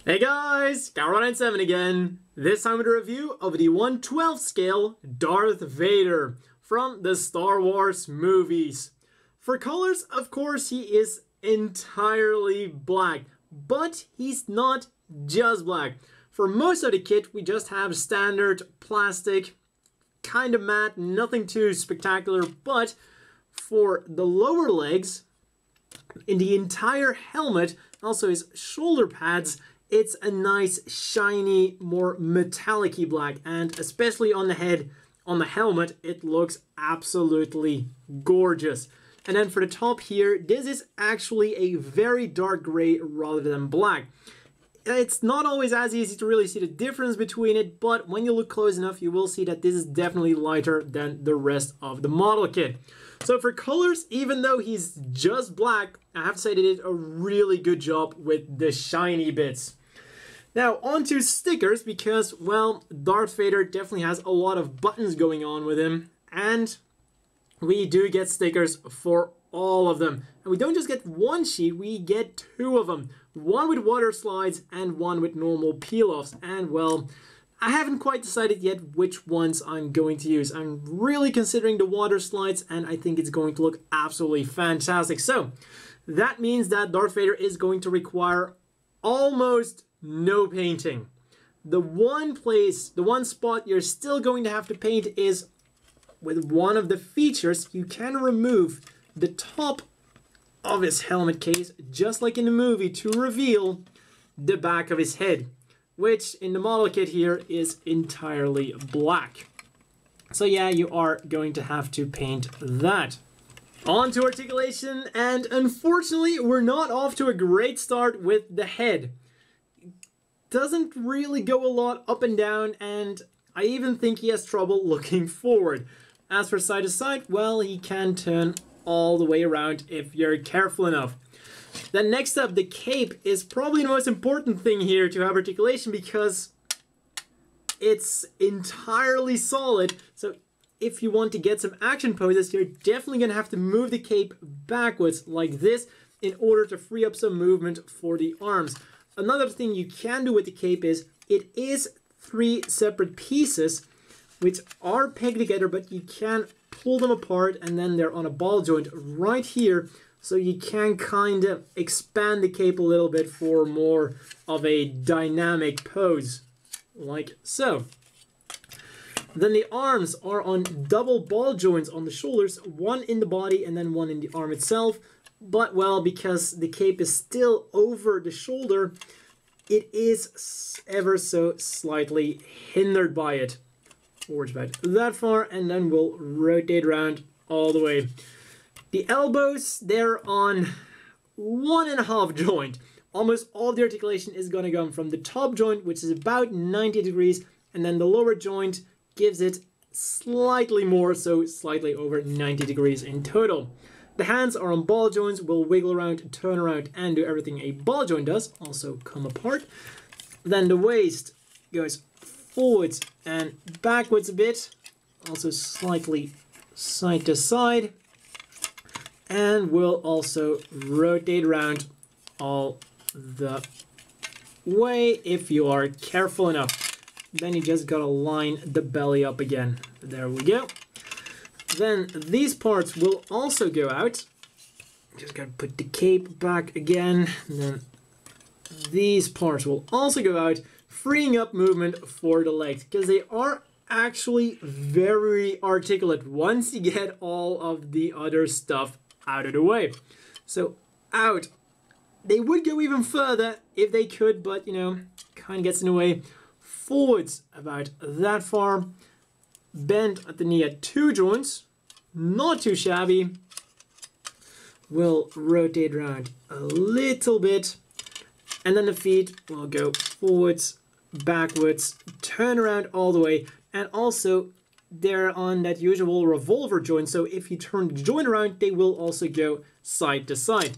Hey guys, Car197 again. This time with a review of the 1/12 scale Darth Vader from the Star Wars movies. For colors, of course, he is entirely black, but he's not just black. For most of the kit, we just have standard plastic, kind of matte, nothing too spectacular, but for the lower legs, in the entire helmet, also his shoulder pads, it's a nice, shiny, more metallic-y black, and especially on the head, on the helmet, it looks absolutely gorgeous. And then for the top here, this is actually a very dark gray rather than black. It's not always as easy to really see the difference between it, but when you look close enough, you will see that this is definitely lighter than the rest of the model kit. So for colors, even though he's just black, I have to say they did a really good job with the shiny bits. Now on to stickers, because, well, Darth Vader definitely has a lot of buttons going on with him, and we do get stickers for all of them. And we don't just get one sheet, we get two of them. One with water slides and one with normal peel-offs. And, well, I haven't quite decided yet which ones I'm going to use. I'm really considering the water slides, and I think it's going to look absolutely fantastic. So that means that Darth Vader is going to require almost no painting. The one spot you're still going to have to paint is with one of the features. You can remove the top of his helmet case, just like in the movie, to reveal the back of his head, which in the model kit here is entirely black. So yeah, you are going to have to paint that. On to articulation, and unfortunately we're not off to a great start with the head. Doesn't really go a lot up and down, and I even think he has trouble looking forward. As for side to side, well, he can turn all the way around if you're careful enough. Then next up, the cape is probably the most important thing here to have articulation, because it's entirely solid. So if you want to get some action poses, you're definitely going to have to move the cape backwards like this in order to free up some movement for the arms. Another thing you can do with the cape is it is three separate pieces which are pegged together, but you can pull them apart, and then they're on a ball joint right here, so you can kind of expand the cape a little bit for more of a dynamic pose, like so. Then the arms are on double ball joints on the shoulders, one in the body and then one in the arm itself. But, well, because the cape is still over the shoulder, it is ever so slightly hindered by it. Forward about that far, and then we'll rotate around all the way. The elbows, they're on 1.5 joint. Almost all the articulation is going to come from the top joint, which is about 90 degrees, and then the lower joint gives it slightly more, so slightly over 90 degrees in total. The hands are on ball joints, will wiggle around, turn around, and do everything a ball joint does, also come apart. Then the waist goes forwards and backwards a bit, also slightly side to side, and we'll also rotate around all the way if you are careful enough. Then you just gotta line the belly up again. There we go. Then these parts will also go out. Just gotta put the cape back again. And then these parts will also go out, freeing up movement for the legs, because they are actually very articulate once you get all of the other stuff out of the way. So out. They would go even further if they could, but, you know, kind of gets in the way. Forwards about that far. Bend at the knee at 2 joints. Not too shabby. We'll rotate around a little bit. And then the feet will go forwards, backwards, turn around all the way. And also, they're on that usual revolver joint. So if you turn the joint around, they will also go side to side.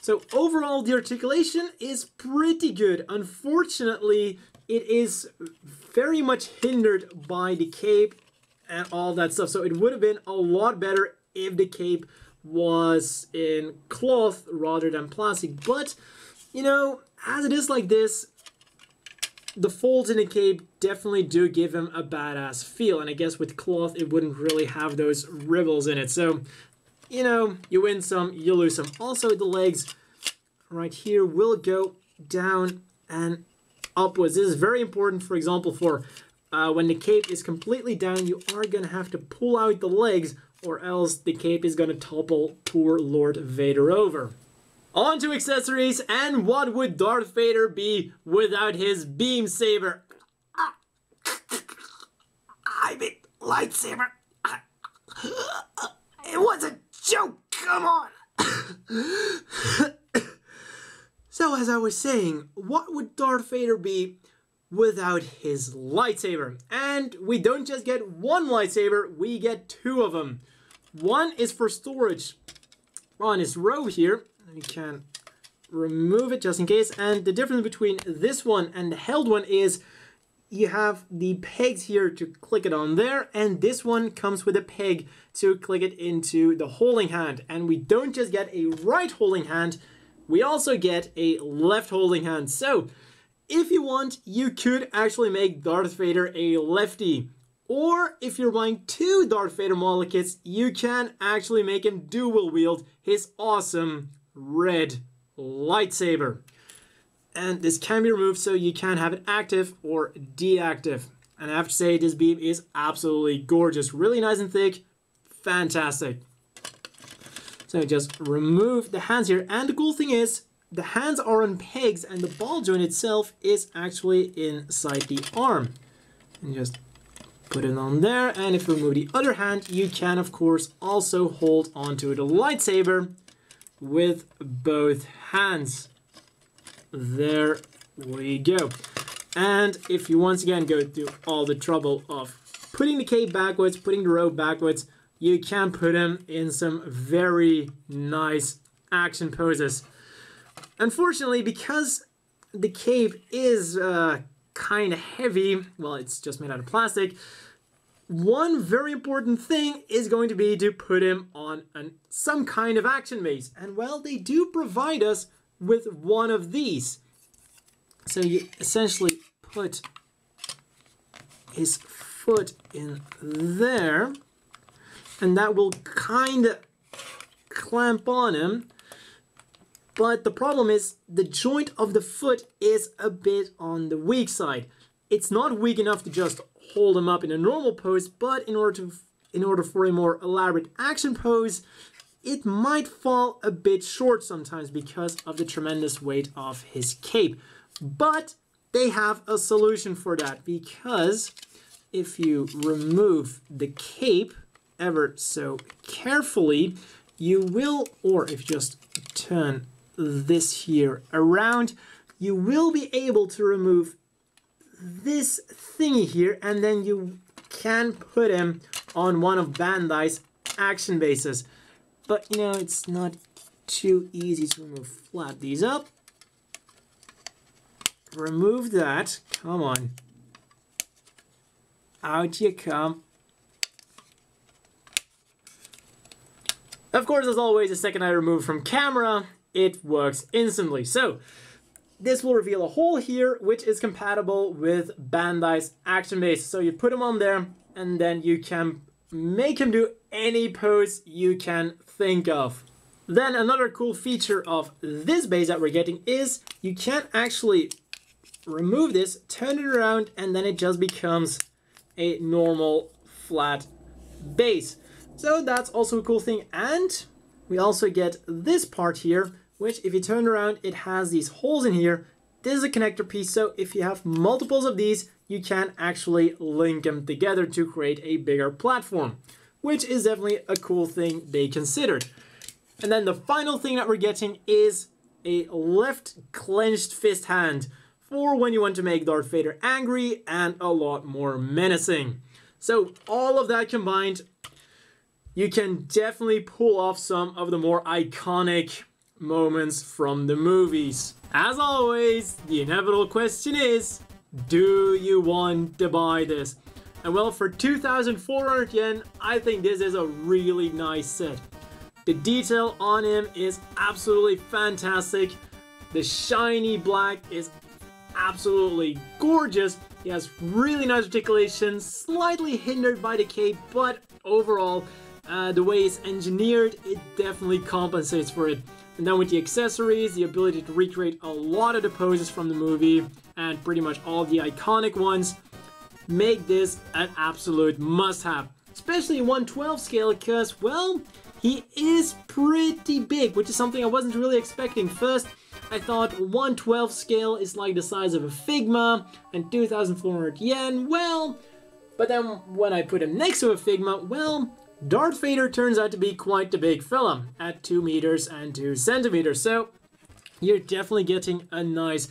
So overall, the articulation is pretty good. Unfortunately, it is very much hindered by the cape and all that stuff. So it would have been a lot better if the cape was in cloth rather than plastic. But, you know, as it is like this, the folds in the cape definitely do give him a badass feel, and I guess with cloth it wouldn't really have those ripples in it. So, you know, you win some, you lose some. Also, the legs right here will go down and upwards. This is very important, for example, for when the cape is completely down, you are going to have to pull out the legs, or else the cape is going to topple poor Lord Vader over. On to accessories, and what would Darth Vader be without his beam saber? I mean, lightsaber. It was a joke, come on. So as I was saying, what would Darth Vader be without his lightsaber? And we don't just get one lightsaber, we get two of them. One is for storage on his robe here. We can remove it just in case. And the difference between this one and the held one is you have the pegs here to click it on there, and this one comes with a peg to click it into the holding hand. And we don't just get a right holding hand, we also get a left holding hand. So if you want, you could actually make Darth Vader a lefty. Or if you're buying two Darth Vader model kits, you can actually make him dual wield his awesome red lightsaber. And this can be removed so you can have it active or deactive. And I have to say, this beam is absolutely gorgeous. Really nice and thick. Fantastic. So just remove the hands here. And the cool thing is, the hands are on pegs and the ball joint itself is actually inside the arm. And just put it on there. And if you remove the other hand, you can of course also hold onto the lightsaber with both hands. There we go. And if you once again go through all the trouble of putting the cape backwards, putting the robe backwards, you can put him in some very nice action poses. Unfortunately, because the cape is kind of heavy, well, it's just made out of plastic, one very important thing is going to be to put him on some kind of action base. And well, they do provide us with one of these. So you essentially put his foot in there, and that will kind of clamp on him. But the problem is the joint of the foot is a bit on the weak side. It's not weak enough to just hold him up in a normal pose, but in order for a more elaborate action pose, it might fall a bit short sometimes because of the tremendous weight of his cape. But they have a solution for that, because if you remove the cape ever so carefully, you will, or if you just turn this here around, you will be able to remove this thingy here, and then you can put him on one of Bandai's action bases. But you know, it's not too easy to remove. Flap these up. Remove that. Come on. Out you come. Of course, as always, the second I remove from camera, it works instantly. So this will reveal a hole here, which is compatible with Bandai's action base. So you put him on there, and then you can make him do any pose you can think of. Then another cool feature of this base that we're getting is you can actually remove this, turn it around, and then it just becomes a normal flat base. So that's also a cool thing. And we also get this part here, which if you turn around, it has these holes in here. This is a connector piece, so if you have multiples of these, you can actually link them together to create a bigger platform, which is definitely a cool thing they considered. And then the final thing that we're getting is a left clenched fist hand for when you want to make Darth Vader angry and a lot more menacing. So all of that combined, you can definitely pull off some of the more iconic moments from the movies. As always, the inevitable question is, do you want to buy this? And well, for 2,400 yen, I think this is a really nice set. The detail on him is absolutely fantastic. The shiny black is absolutely gorgeous. He has really nice articulation, slightly hindered by the cape, but overall, the way it's engineered, it definitely compensates for it. And then with the accessories, the ability to recreate a lot of the poses from the movie, and pretty much all the iconic ones, make this an absolute must-have. Especially 1/12 scale, because, well, he is pretty big, which is something I wasn't really expecting. First, I thought 1/12 scale is like the size of a Figma and 2,400 yen, well, but then when I put him next to a Figma, well, Darth Vader turns out to be quite the big fella at 2 meters and 2 centimeters, so you're definitely getting a nice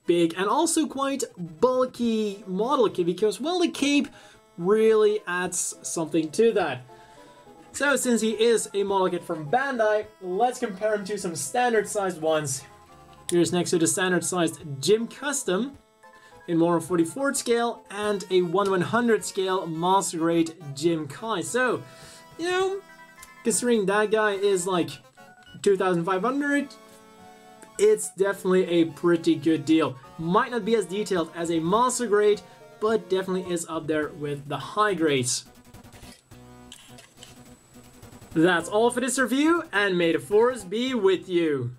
big and also quite bulky model kit because, well, the cape really adds something to that. So since he is a model kit from Bandai, let's compare him to some standard sized ones. Here's next to the standard sized Gym Custom in 1/44 scale and a 1/100 scale Master Grade Jim Kai. So, you know, considering that guy is like 2,500, it's definitely a pretty good deal. Might not be as detailed as a Master Grade, but definitely is up there with the high grades. That's all for this review, and may the force be with you.